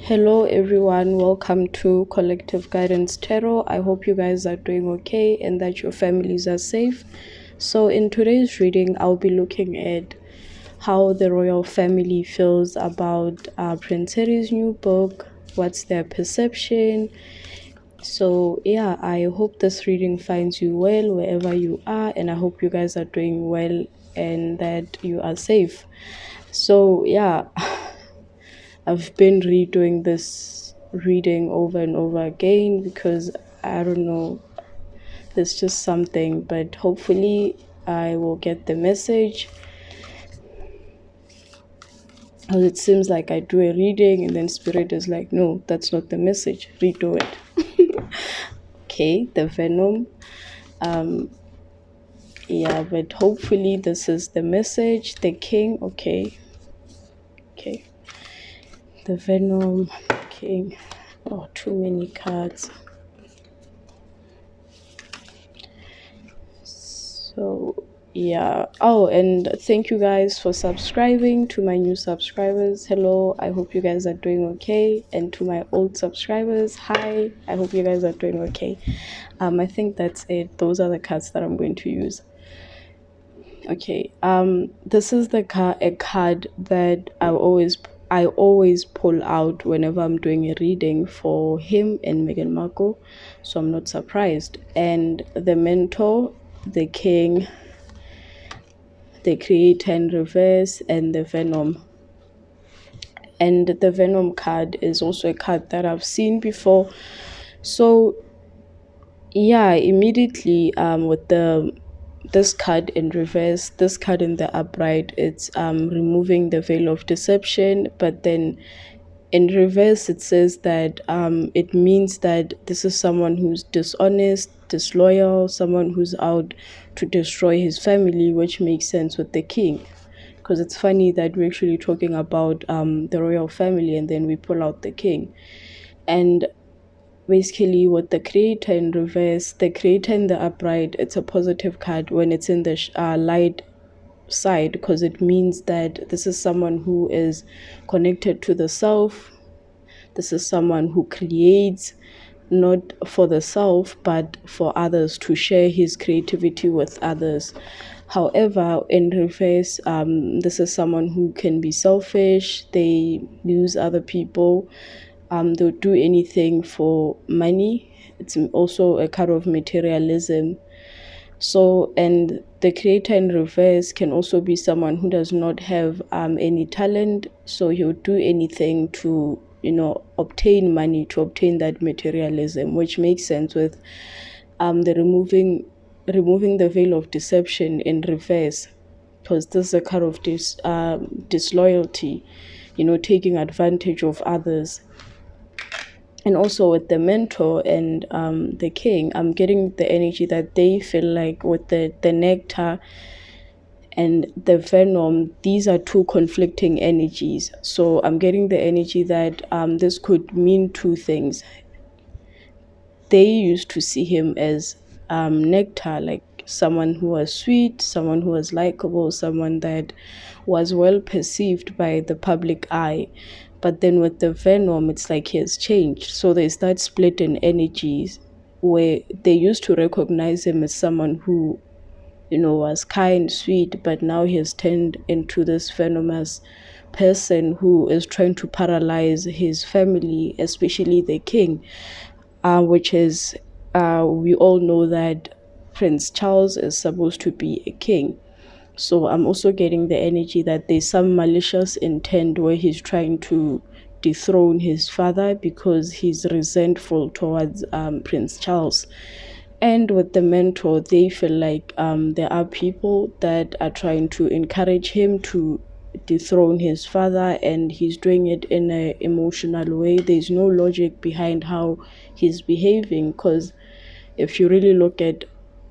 Hello everyone, welcome to Collective Guidance Tarot. I hope you guys are doing okay and that your families are safe. So in today's reading, I'll be looking at how the royal family feels about Prince Harry's new book, what's their perception. So yeah, I hope this reading finds you well wherever you are, and I hope you guys are doing well and that you are safe. So yeah, I've been redoing this reading over and over again because I don't know, there's just something, but hopefully I will get the message. Because it seems like I do a reading and then Spirit is like, no, that's not the message, redo it. Okay, the Venom. Yeah, but hopefully this is the message. The King, okay. The Venom, King. Oh, too many cards. So yeah, oh, and thank you guys for subscribing. To my new subscribers, hello, I hope you guys are doing okay. And to my old subscribers, hi, I hope you guys are doing okay. I think that's it. Those are the cards that I'm going to use. Okay, this is a card that I always pull out whenever I'm doing a reading for him and Meghan Markle, so I'm not surprised. And the Mentor, the King, the Creator in reverse, and the Venom. And the Venom card is also a card that I've seen before. So yeah, immediately with this card in reverse, this card in the upright, it's removing the veil of deception. But then in reverse, it says that it means that this is someone who's dishonest, disloyal, someone who's out to destroy his family, which makes sense with the King. Because it's funny that we're actually talking about the royal family and then we pull out the King. And basically with the Creator in reverse, the Creator in the upright, it's a positive card when it's in the light side, because it means that this is someone who is connected to the self. This is someone who creates not for the self but for others, to share his creativity with others. However, in reverse, this is someone who can be selfish. They use other people. They'll do anything for money. It's also a kind of materialism. So, and the Creator in reverse can also be someone who does not have any talent. So he'll do anything to, obtain money, to obtain that materialism, which makes sense with the removing the veil of deception in reverse, because this is a kind of disloyalty, taking advantage of others. And also with the Mentor and the King, I'm getting the energy that they feel like with the Nectar and the Venom, these are two conflicting energies. So I'm getting the energy that this could mean two things. They used to see him as Nectar, like someone who was sweet, someone who was likable, someone that was well perceived by the public eye. But then with the Venom, it's like he has changed. So there's that split in energies where they used to recognize him as someone who, was kind, sweet, but now he has turned into this venomous person who is trying to paralyze his family, especially the King, which is, we all know that Prince Charles is supposed to be a king. So I'm also getting the energy that there's some malicious intent where he's trying to dethrone his father because he's resentful towards Prince Charles. And with the Mentor, they feel like there are people that are trying to encourage him to dethrone his father, and he's doing it in an emotional way. There's no logic behind how he's behaving, because if you really look at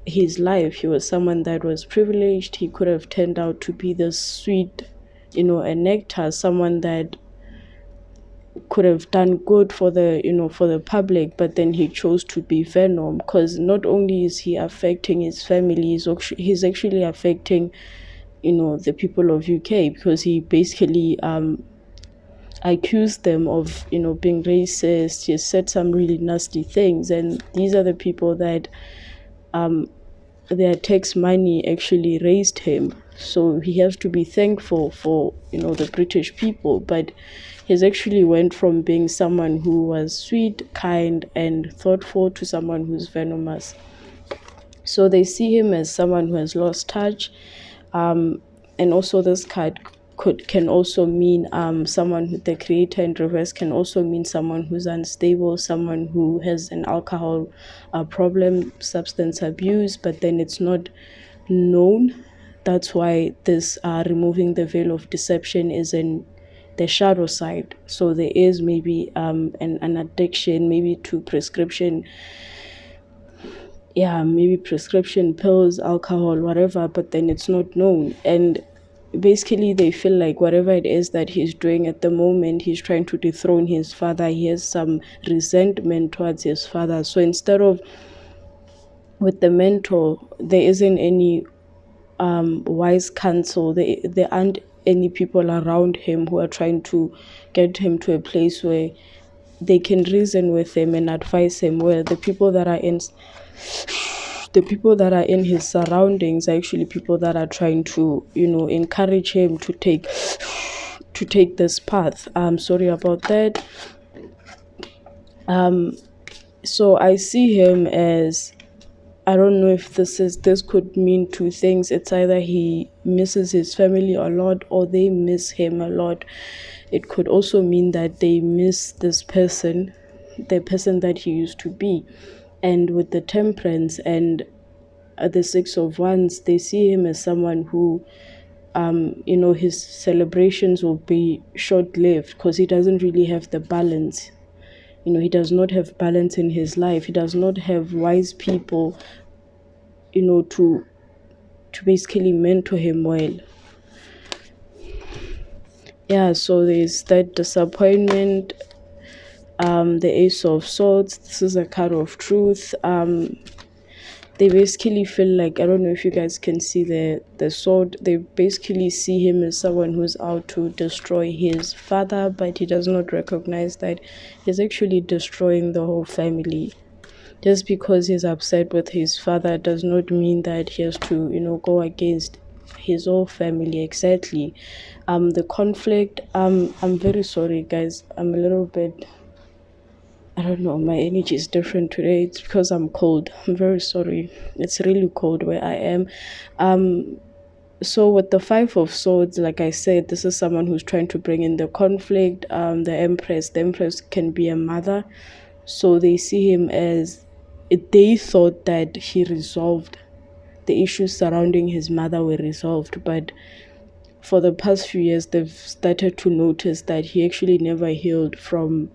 his life, he was someone that was privileged. He could have turned out to be this sweet, a Nectar, someone that could have done good for the public, but then he chose to be Venom, because not only is he affecting his family, he's actually affecting the people of UK, because he basically accused them of, being racist. He has said some really nasty things, and these are the people that their tax money actually raised him. So he has to be thankful for, the British people. But he's actually went from being someone who was sweet, kind, and thoughtful to someone who's venomous. So they see him as someone who has lost touch. And also this card can also mean someone who, the creator in reverse, can also mean someone who's unstable, someone who has an alcohol problem, substance abuse, but then it's not known. That's why this removing the veil of deception is in the shadow side. So there is maybe an addiction, maybe to prescription, maybe prescription pills, alcohol, whatever, but then it's not known. And basically they feel like whatever it is that he's doing at the moment, he's trying to dethrone his father. He has some resentment towards his father. So instead of, with the mentor, there isn't any wise counsel. There aren't any people around him who are trying to get him to a place where they can reason with him and advise him. Well, the people that are in his surroundings are actually people that are trying to, encourage him to take this path. I'm sorry about that. So I see him as, I don't know if this could mean two things. It's either he misses his family a lot or they miss him a lot. It could also mean that they miss this person, the person that he used to be. And with the Temperance and the Six of Wands, they see him as someone who, his celebrations will be short-lived because he doesn't really have the balance. He does not have balance in his life. He does not have wise people, to basically mentor him well. Yeah, so there's that disappointment. The Ace of Swords, this is a card of truth. They basically feel like, I don't know if you guys can see the sword, they basically see him as someone who's out to destroy his father, but he does not recognize that he's actually destroying the whole family. Just because he's upset with his father does not mean that he has to, go against his whole family. Exactly. The conflict, I'm very sorry guys, I'm a little bit, I don't know, my energy is different today. It's because I'm cold. I'm very sorry. It's really cold where I am. So with the Five of Swords, like I said, this is someone who's trying to bring in the conflict. The Empress can be a mother. So they see him as, they thought that he resolved the issues surrounding his mother were resolved, but for the past few years they've started to notice that he actually never healed from.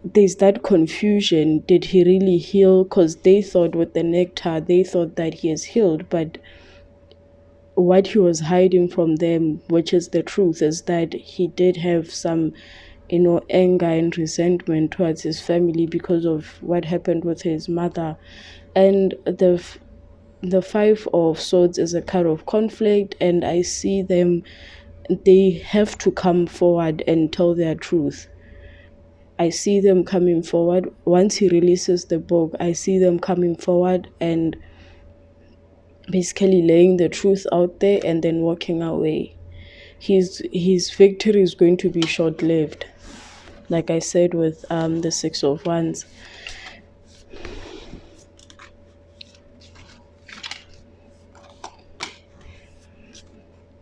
There's that confusion. Did he really heal? Because they thought with the nectar, they thought that he has healed, but what he was hiding from them, which is the truth, is that he did have some, anger and resentment towards his family because of what happened with his mother. And the Five of Swords is a card of conflict, and I see them, they have to come forward and tell their truth. I see them coming forward. Once he releases the book, I see them coming forward and basically laying the truth out there and then walking away. His victory is going to be short-lived. Like I said with the Six of Wands.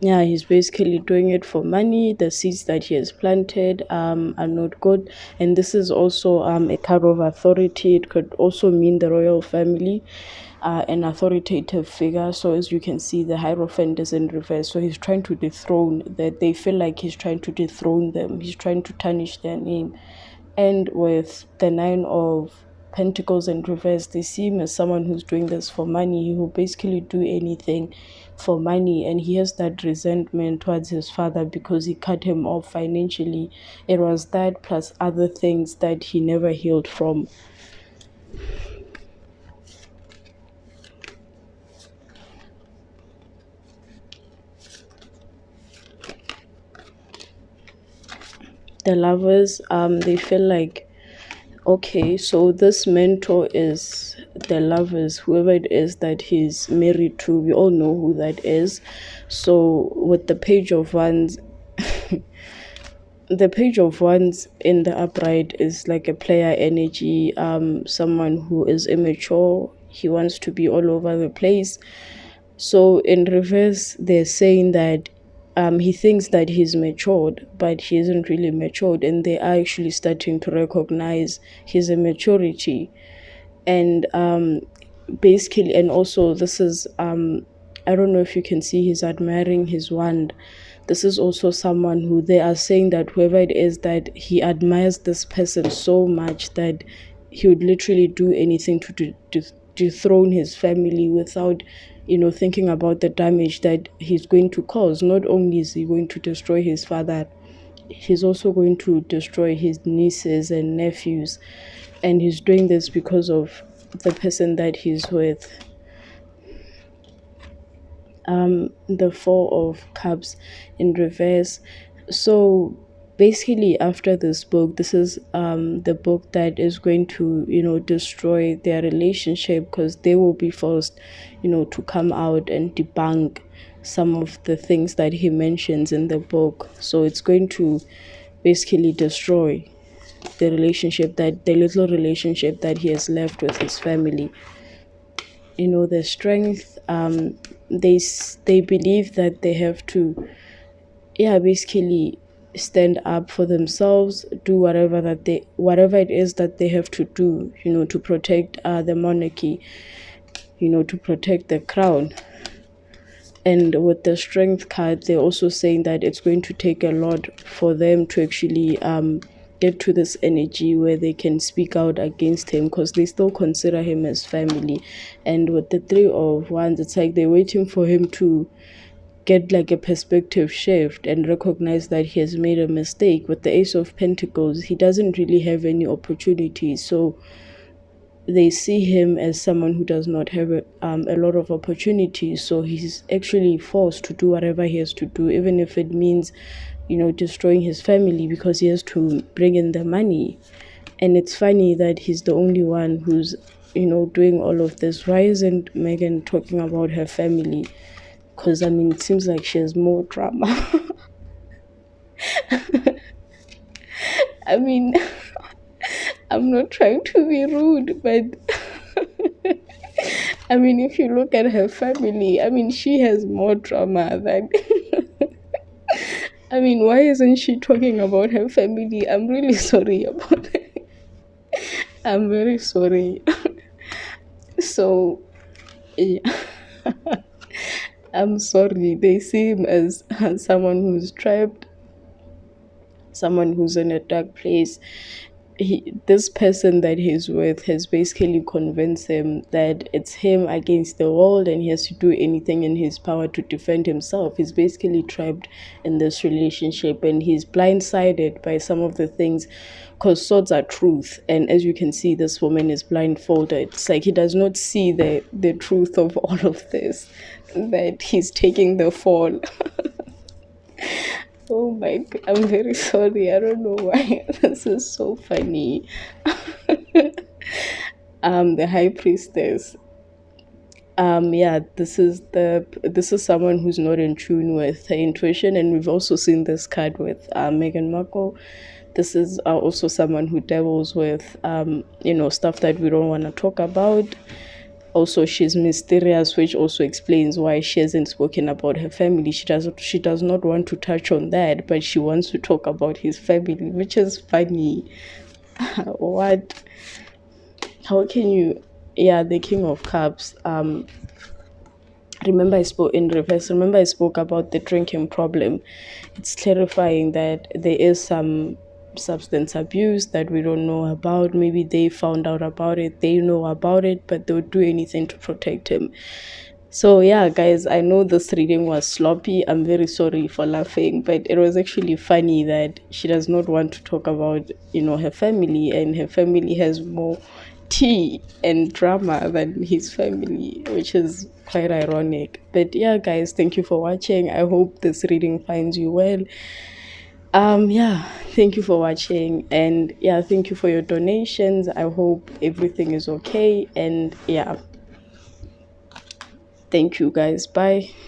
Yeah, he's basically doing it for money. The seeds that he has planted are not good. And this is also a card of authority. It could also mean the royal family, an authoritative figure. So as you can see, the Hierophant is in reverse. So he's trying to dethrone that. They feel like he's trying to dethrone them. He's trying to tarnish their name. And with the Nine of Pentacles in reverse, they see him as someone who's doing this for money. He will basically do anything for money, and he has that resentment towards his father because he cut him off financially. It was that plus other things that he never healed from. the lovers, they feel like, okay, so this mentor is the lovers, whoever it is that he's married to. We all know who that is. So with the page of wands, the page of wands in the upright is like a player energy, someone who is immature. He wants to be all over the place. So in reverse, they're saying that he thinks that he's matured, but he isn't really matured, and they are actually starting to recognize his immaturity. And basically, and also this is I don't know if you can see, he's admiring his wand. This is also someone who they are saying that whoever it is, that he admires this person so much that he would literally do anything to dethrone his family without, thinking about the damage that he's going to cause. Not only is he going to destroy his father, he's also going to destroy his nieces and nephews. And he's doing this because of the person that he's with. The Four of Cups in reverse. So basically, after this book, this is the book that is going to, destroy their relationship, because they will be forced, to come out and debunk some of the things that he mentions in the book. So it's going to basically destroy the relationship, that the little relationship that he has left with his family. The strength, they believe that they have to, basically stand up for themselves, do whatever it is that they have to do, to protect the monarchy, to protect the crown. And with the strength card, they're also saying that it's going to take a lot for them to actually get to this energy where they can speak out against him, because they still consider him as family. And with the Three of Wands, it's like they're waiting for him to get like a perspective shift and recognize that he has made a mistake. With the Ace of Pentacles, he doesn't really have any opportunities, so they see him as someone who does not have a lot of opportunities. So he's actually forced to do whatever he has to do, even if it means, destroying his family, because he has to bring in the money. And it's funny that he's the only one who's, doing all of this. Why isn't Megan talking about her family? Because, it seems like she has more drama. I'm not trying to be rude, but if you look at her family, she has more drama than. Why isn't she talking about her family? I'm really sorry about it. I'm very sorry. So, yeah. I'm sorry. They see him as someone who's trapped, someone who's in a dark place. This person that he's with has basically convinced him that it's him against the world, and he has to do anything in his power to defend himself. He's basically trapped in this relationship, and he's blindsided by some of the things, because swords are truth. And as you can see, this woman is blindfolded. It's like he does not see the truth of all of this, that he's taking the fall. Oh my God, I'm very sorry. I don't know why. This is so funny. The High Priestess. This is someone who's not in tune with her intuition, and we've also seen this card with Meghan Markle. This is also someone who dabbles with stuff that we don't want to talk about. Also, she's mysterious, which also explains why she hasn't spoken about her family. She does not want to touch on that, but she wants to talk about his family, which is funny. What? How can you? Yeah, the King of Cups. Remember I spoke in reverse. Remember I spoke about the drinking problem. It's clarifying that there is some substance abuse that we don't know about. Maybe they found out about it, they know about it, but they would do anything to protect him. So yeah, guys, I know this reading was sloppy. I'm very sorry for laughing, but it was actually funny that she does not want to talk about her family, and her family has more tea and drama than his family, which is quite ironic. But yeah, guys, thank you for watching. I hope this reading finds you well. Yeah, thank you for watching, and yeah, thank you for your donations. I hope everything is okay, and yeah, thank you guys. Bye.